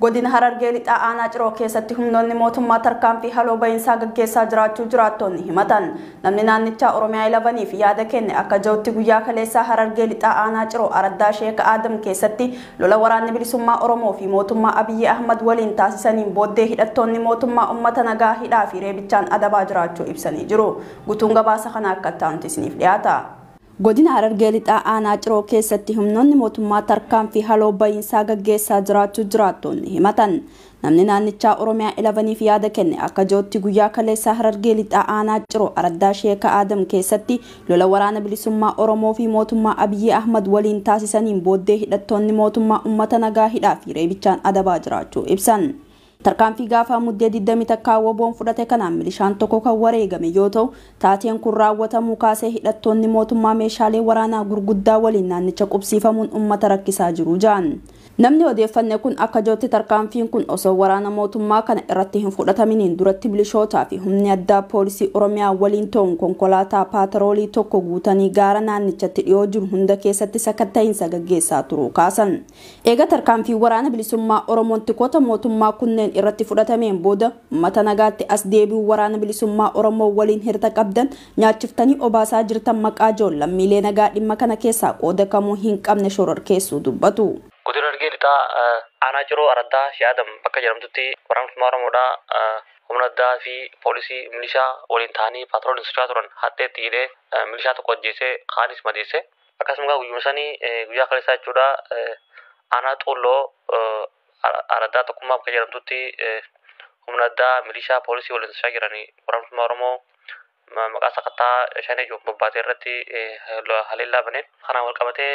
Godina Harargee lixaa aanaa Ciroo keessatti humnoonni mootummaa tarkaanfii haloo ba'iinsaa gaggeessaa jiraachuu jiraattonni himatan. Namni naannichaa Oromiyaa 11 fi yaada kenne akka jirutti guyyaa kaleessaa Harargee lixaa aanaa Ciroo Araddaa Sheek Adam keessatti lola waraanni bilisummaa Oromoo fi mootummaa Abiyyi Ahmad waliin taasisaniin booddee hidhattoonni mootummaa uummata nagaa hidhaa fi reebichaan adabaa jiraachuu ibsanii jiru. Gutuun gabaasa kana akka ta'utti isiniif dhiyaata. Godina Harargee lixaa aanaa Ciroo keessatti humnoonni mootummaa tarkaanfii haloo ba'iinsaa gaggeessaa jiraachuu jiraattonni himatan. Namni naannichaa Oromiyaa 11 fi yaada kenne akka jirutti guyyaa kaleessaa Harargee lixaa aanaa Ciroo Araddaa Sheek Adam keessatti lola waraana bilisummaa Oromoo fi mootummaa Abiyyi Ahmad waliin taasisaniin booddee hidhattoonni mootummaa uummata nagaa hidhaa fi reebichaan adabaa jiraachuu ibsan. Tarkaanfii gaafa muddee 20 takkaa woboon fudhate kanaan milishaan tokko kan wareegame yoo ta'u taateen kun raawwatamuu kaasee hidhattoonni mootummaa meeshaalee waraanaa gurguddaa waliin naannicha qubsiifamuun uummata rakkisaa jiru jaan. Namni odeeffanne kun akka jirutti tarkaanfiin kun osoo waraana mootummaa kana irratti hin fudhataminiin duratti milishootaa fi humni addaa poolisii Oromiyaa waliin ta'uun konkolaataa paatroolii tokko guutanii gaara naannichatti dhiyoo jiru hunda keessatti sakatta'iinsa gaggeessaa turuu kaasan. Eega tarkaanfii waraana bilisummaa Oromoon tikoota mootummaa kunneen irratti fudhatameen booda uummata nagaatti as deebi'uu waraana bilisummaa Oromoo waliin hirta qabdan nyaachiftanii obaasaa jirtan maqaa joon lammiilee nagaa dhimma kana keessaa qooda kamuu hin qabne shororkeessuu dubbatu. Godina Harargee lixaa aanaa Ciroo Araddaa Sheek Adam bakka jedhamtutti waraana bilisummaa Oromoodhaa humna addaa fi poolisii milishaa waliin ta'anii paatrooliin socho'aa turan hatteetti hidhee milishaa tokko ajjeesee kaanis madeesse. Akkasuma guyyuma sanii guyyaa kaleessaa jechuudha aanaa Xuulloo Araddaa tokkummaa bakka jedhamtutti humna addaa milishaa poolisii waliin socho'aa jiranii waraana bilisummaa Oromoo maqaa sakattaa shanee jiru bobbaatee irratti haleellaa baneen kanaan wal qabatee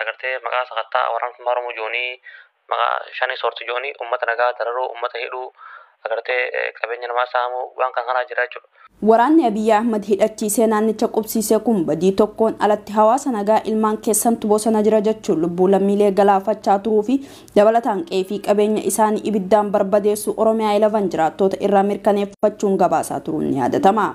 agartee maqaa sakattaa waraana bilisummaa Oromoo joonii maqaa shanee soorti joonii uummata nagaa dararuu uummata hidhuu agartee qabeenya namaa saamuu waan kanaa jira jechuudha. Waraanni Abiyyi Ahmad hidhachiisee naannicha qubsiisee kun badii tokkoon alatti hawaasa nagaa ilmaan keessantu bosona jira jechuun lubbuu lammiilee galaafachaa turuu fi dabalataan qe'ee fi qabeenya isaanii ibiddaan barbadeessu Oromiyaa 11 jiraattota irraa mirkaneeffachuun gabaasaa turuun ni yaadatama.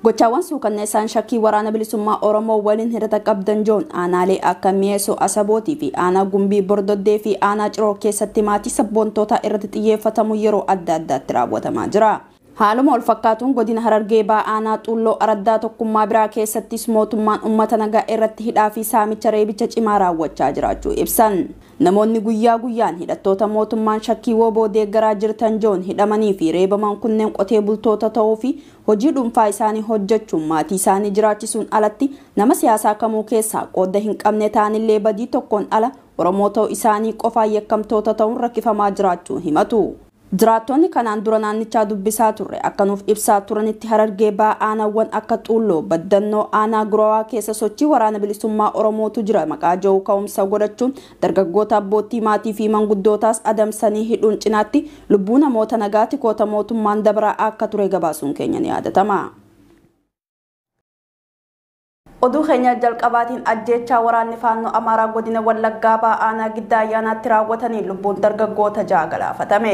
Gochaawwan suukanneessaan shakkii waraana bilisummaa Oromoo waliin hirata qabdan joon aanaalee akka Mi'eessoo Asabootii fi aanaa Gumbii Bordoddee fi aanaa Ciroo keessatti maatii sabboontootaa irratti xiyyeeffatamu yeroo adda addaatti raawwatamaa jira. Haaluma wal fakkaatuun godina Harargee ba'aa aanaa Xuulloo Araddaa tokkummaa biraa keessattis mootummaan uummata nagaa irratti hidhaa fi saamicha reebicha cimaa raawwachaa jiraachuu ibsan. Namoonni guyyaa guyyaan hidhattoota mootummaan shakkii woboo deeggaraa jirtan joon hidhamanii fi reebaman kunneen qotee bultoota ta'uu fi hojii dhuunfaa isaanii hojjechuun maatii isaanii jiraachisuun alatti nama siyaasaa kamuu keessaa qooda hin qabne ta'anillee badii tokkoon ala Oromoo ta'uu isaanii qofaan yakkamtoota ta'uun rakkifamaa jiraachuu himatu. Jiraattonni kanaan dura naannichaa dubbisaa turre akka nuuf ibsaa turanitti Harargee ba'aa aanaawwan akka Xuulloo Baddannoo aanaa Guraawaa keessa sochii waraana bilisummaa Oromootu jira maqaa jedhu ka'umsa godhachuun dargaggoota abbootii maatii fi manguddootaas adamsanii hidhuun cinaatti lubbuu namoota nagaa tikoota mootummaan dabraa akka ture gabaasuun keenya ni yaadatama. Oduu keenya jalqabaatiin ajjeechaa waraanni faannoo Amaaraa godina Wallaggaa ba'aa aanaa Giddaa Ayyaanaatti raawwatanii lubbuun dargaggoota 6 galaafatame.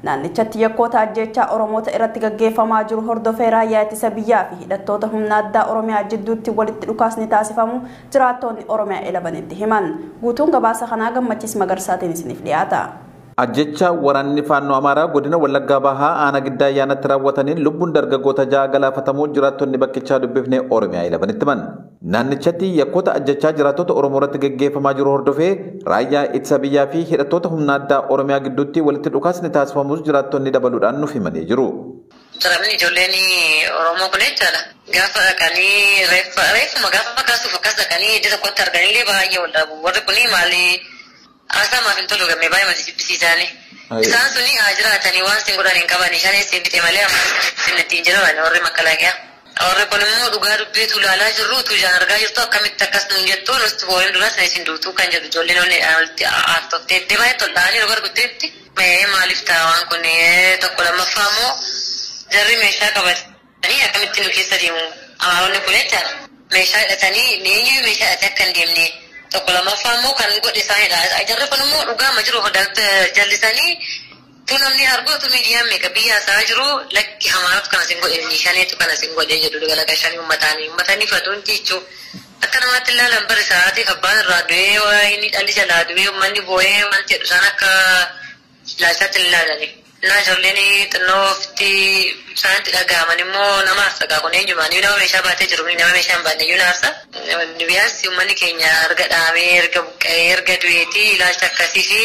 Naannichatti yakkoota ajjeechaa Oromoota irratti gaggeeffamaa jiru hordofee raayyaa ittisa biyyaa fi hidhattoota humna addaa Oromiyaa jidduutti walitti dhukaasni taasifamu jiraattonni Oromiyaa 11tti himan. Guutuun gabaasa kanaa Gammachiis Magarsaatiin isiniif dhiyaata. Ajjecha waraanni faannoo Amaaraa godina Wallaggaa bahaa aanaa Giddaa Ayyaanaatti raawwataniin lubbuun dargaggoota 6 galaafatamuu jiraattonni bakkichaa dubbifnee Oromiyaa 11tti himan. Naannichatti yakkoota ajjechaa jiraattota Oromoo irratti gaggeeffamaa jiru hordofee raayyaa ittisa biyyaa fi hidhattoota humna addaa Oromiyaa gidduutti walitti dhukaasni taasifamus jiraattonni dabaluudhaan nuuf himanii jiru. Sababni ijoolleen Oromoo kun jechaadha. Gaafa dhaqanii reeffuma gaafa kaasuuf akkas dhaqanii iddoo tokkotti arganillee baay'ee wal dhaabu. Warri kun maali aasaa maaf hin tolu gammee baay'ee mati jibbisiisaani. Isaan suni haa jiraatanii waan sin godhan hin qabani. Shanee siin bitee malee amma sin ittiin jiran warri makalaaqiyaa. Warri kun immoo dhugaa dubbiitu ilaalaa jirru utuu ijaan argaa jirtu akkamitti akkas nuun jettu nusti boo'een duras na isin duutuu kan jedhu ijoolleen onneedhaan walitti aartoftee baay'ee tol'aanii nu gargutteetti. Maaliif ta'a waan kun tokko lammaffaa immoo jarri meeshaa qabatanii akkamitti nu keessa deemu amaaronni kun jechaadha. Meeshaa hidhatanii eenyu meeshaa hidhatee akka hin deemne tokko lammaffaa immoo kan godhe isaanidha. Jarri kun immoo dhugaa ma jiru jallisanii tu namni argotu miidiyaan meeqa biyya isaa jiru lakki hamaaratu kana sin godhe shaneetu kana sin godhe jedhu dagalaqa shanii uummatanii fatuun jechuun akka namaatti ilaalan bari sa'aatii abbaan irraa du'ee inni dhalli jalaa du'ee uummanni boo'ee waan jedhu isaan akka ilaalchaatti hin ilaalani. Naa ijoolleen xinnootti isaanitti dhaga'aman immoo nama aarsa kun eenyumaan nama meeshaa baatee jiru nama meeshaa hin baanne iyyuu naarsa. Biyaas uummanni keenya erga dhaamee erga buqqa'ee erga du'eetii ilaalcha akkasii fi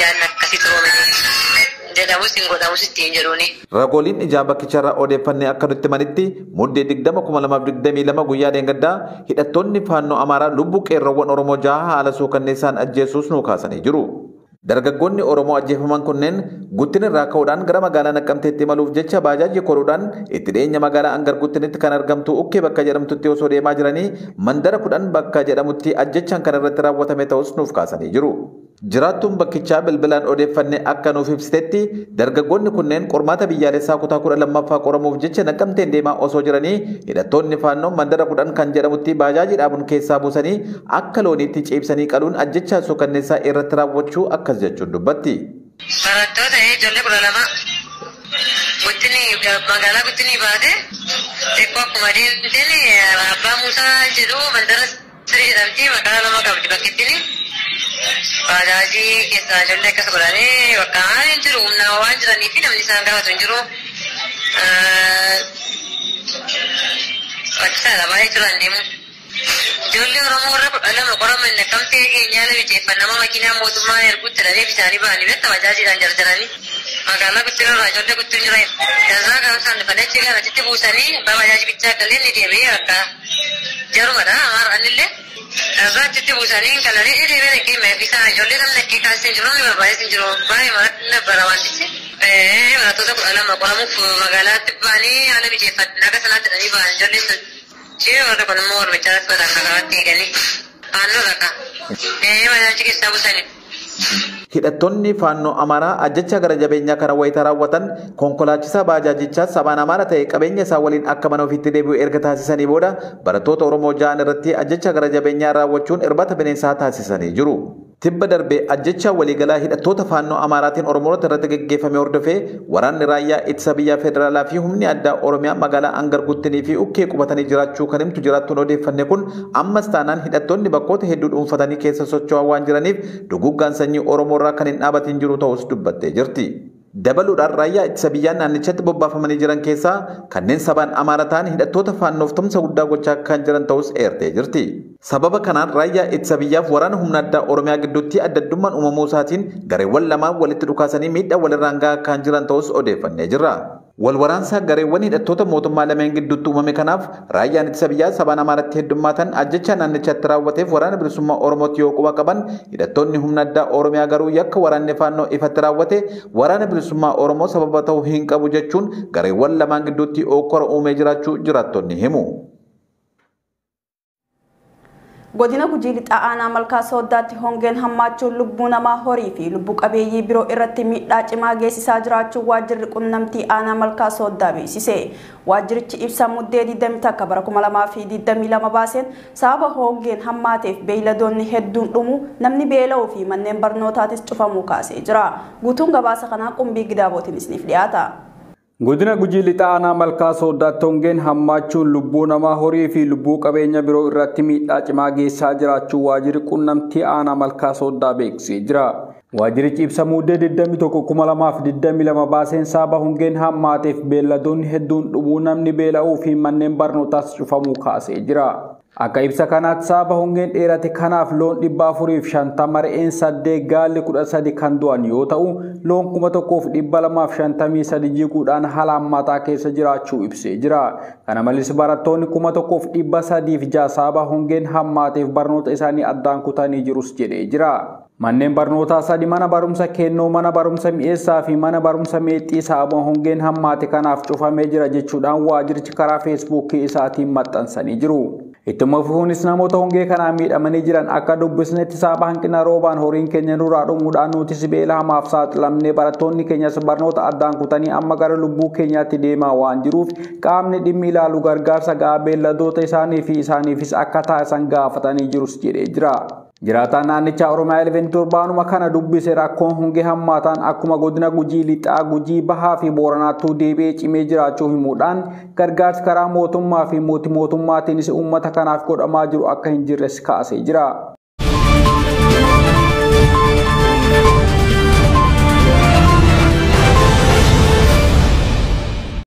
yaadni akkasii turoomanii jedhamus hin godhamus ittiin jedhuuni. Ragoliin ijaa bakkicharraa odeeffannee akka nutti manitti muddee 20,2022 guyyaa dheengaddaa hidhattoonni faannoo Amaaraa lubbuu qeerroowwan Oromoo 6 haala suukanneessaan ajjeesuus nu kaasanii jiru. Dargaggoonni Oromoo ajjeefaman kunneen Guttin irraa ka'uudhaan gara magaalaa Naqqamteetti imaluuf jecha baajaajii koruudhaan itti dhiyeenya magaalaa Angar Guttinitti kan argamtu Ukkee bakka jedhamtutti osoo deemaa jiranii mandara 10 bakka jedhamutti ajjechaan kan irratti raawwatame ta'us nuuf kaasanii jiru. Jiraattuun bakkichaa bilbilaan odeeffannee akka nuuf ibsitetti dargaggoonni kunneen qormaata biyyaalessaa kutaa 12ffaa qoramuuf jecha Naqqamteen deemaa osoo jiranii hidhattoonni faannoo mandara 10 kan jedhamutti baajaajii dhaabuun keessaa buusanii akka looniitti ciibsanii qaluun ajjechaa suukanneessaa irratti raawwachuu akkas jechuun dubbatti. Barattoota ijoollee 12 magaalaa Guttinii baate xiqqoo akkuma deemteen abbaa Muusaa jedhu mandara siree jedhamti magaalaa lama qabdi bakkittiin. Baajaajii keessaa ijoollee akkas godhanii bakka hin jiru humnaa waan jiranii fi namni isaan gaafatu hin jiru. Bakkisaadha baay'ee turan deemu. Ijoollee Oromoo warra 12 qoraman Naqqamtee keenyaa nama makiinaa mootummaa erguutti dhalee bisaanii ba'anii beekta baajaajiidhaan jarjaranii. Magaalaa Guttinirraa ijoollee Guttin jiran. Gazaa gaafsaan fadhachi gara achitti buusanii abbaa baajaajii bichaa galee ni deebi'ee akka jarumadha amaar'anillee. Gazaa achitti buusanii kalanii deebi'ee deemee bisaa ijoollee namni akkii kaasee jiru ni barbaadee hin jiru baay'ee maraatti bara wantichi. Barattoota 12 qoramuuf magaalaatti ba'anii haala mijeeffatan akka sanaatti dhanii ba'an ijoollee sun. Jee warra kun immoo warra badan kakaatti eeganii faannoo dhaqa. Baajaaji keessaa buusanii. Hidhattoonni faannoo Amaaraa ajjecha gara jabeenyaa kana wayita raawwatan konkolaachisaa baajaajichaa sabaan Amaara ta'e qabeenya isaa waliin akka mana ofiitti deebi'u erga taasisanii booda barattoota Oromoo 6 irratti ajjecha gara jabeenyaa raawwachuun irbaata bineensaa taasisanii jiru. Tibba darbee ajjecha waliigalaa hidhattoota faannoo Amaaraatiin Oromoota irratti gaggeeffame hordofee waraanni raayyaa ittisa biyyaa federaalaa fi humni addaa Oromiyaa magaalaa Angar Guttinii fi Ukkee qubatanii jiraachuu kan himtu jiraattuun odeeffanne kun ammas taanaan hidhattoonni bakkoota hedduu dhuunfatanii keessa socho'aa waan jiraniif duguggaan sanyii Oromoo irraa kan hin dhaabatiin jiru ta'us dubbattee jirti. Dabaluudhaan raayyaa ittisa biyyaa naannichatti bobbaafamanii jiran keessaa kanneen sabaan Amaara ta'an hidhattoota faannoof tumsa guddaa gochaa kan jiran ta'us eertee jirti. Sababa kanaan raayyaa ittisa biyyaaf waraana humna addaa Oromiyaa gidduutti adda addummaan uumamuu isaatiin gareewwan lamaan walitti dhukaasanii miidhaa walirraan gahaa kan jiran ta'us odeeffannee jirra. Walwaraansa gareewwan hidhattoota mootummaa lameen gidduutti uumame kanaaf raayyaan ittisa biyyaa sabaan Amaaratti heddummaatan ajjecha naannichatti raawwateef waraana bilisummaa Oromootti yoo quba qaban hidhattoonni humna addaa Oromiyaa garuu yakka waraanni faannoo ifatti raawwate waraana bilisummaa Oromoo sababa ta'uu hin qabu jechuun gareewwan lamaan gidduutti okkora uumee jiraachuu jiraattonni himu. Godina Gujii lixaa aanaa Malkaa Sooddaatti hongeen hammaachuun lubbuu namaa horii fi lubbuu qabeeyyii biroo irratti miidhaa cimaa geessisaa jiraachuu waajjirri qunnamtii aanaa Malkaa Sooddaa beeksise. Waajjirichi ibsa muddee 21 bara 2022 baaseen sababa hongeen hammaateef beeyladoonni hedduun dhumu namni beela'uu fi manneen barnootaatis cufamuu kaasee jira. Guutuun gabaasa kanaa Qumbii Gidaabootiin isiniif dhiyaata. Godina Gujii lixaa aanaa Malkaa Sooddaatti hongeen hammaachuun lubbuu namaa horii fi lubbuu qabeenya biroo irratti miidhaa cimaa geessaa jiraachuu waajjirri qunnamtii aanaa Malkaa Sooddaa beeksisee jira. Waajjirichi ibsa muddee 21/2022 baaseen sababa hongeen hammaateef beelladoonni hedduun dhumuu namni beela'uu fi manneen barnootaas cufamuu kaasee jira. Akka ibsa kanaatti sababa hongeen dheerate kanaaf loon 450 re'een 8 gaalli 13 kan du'an yoo ta'u loon 1253 jiguudhaan haala hammaataa keessa jiraachuu ibsee jira. Kana malees barattoonni 1306 sababa hongeen hammaateef barnoota isaanii addaan kutanii jirus jedhee jira. Manneen barnootaa 3 mana barumsa kennoo mana barumsa mi'eessaa fi mana barumsa meexxii sababa hongeen hammaate kanaaf cufamee jira jechuudhaan waajjirichi karaa feesbuukii isaatiin maxxansanii jiru. Ittuma fufuunis namoota hongee kanaan miidhamanii jiran akka dubbisnetti sababa hanqina roobaan horiin keenya nurraa dhumuudhaan nutis beela hamaaf saaxilamnee barattoonni keenyas barnoota addaan kutanii amma gara lubbuu keenyaatti deemaa waan jiruuf qaamni dhimmi ilaalu gargaarsa gahaa beelladoota isaanii fi isaaniifis akka taasisan gaafatanii jirus jedhee jira. Jiraataan naannichaa Oromiyaa 17 kana dubbise rakkoon hongee hammaataan akkuma godina Gujii lixaa Gujii bahaa fi Booranaattuu deebi'ee cimee jiraachuu himuudhaan gargaarsi karaa mootummaa fi mootummaatiinis uummata kanaaf godhamaa jiru akka hin jirres kaasee jira.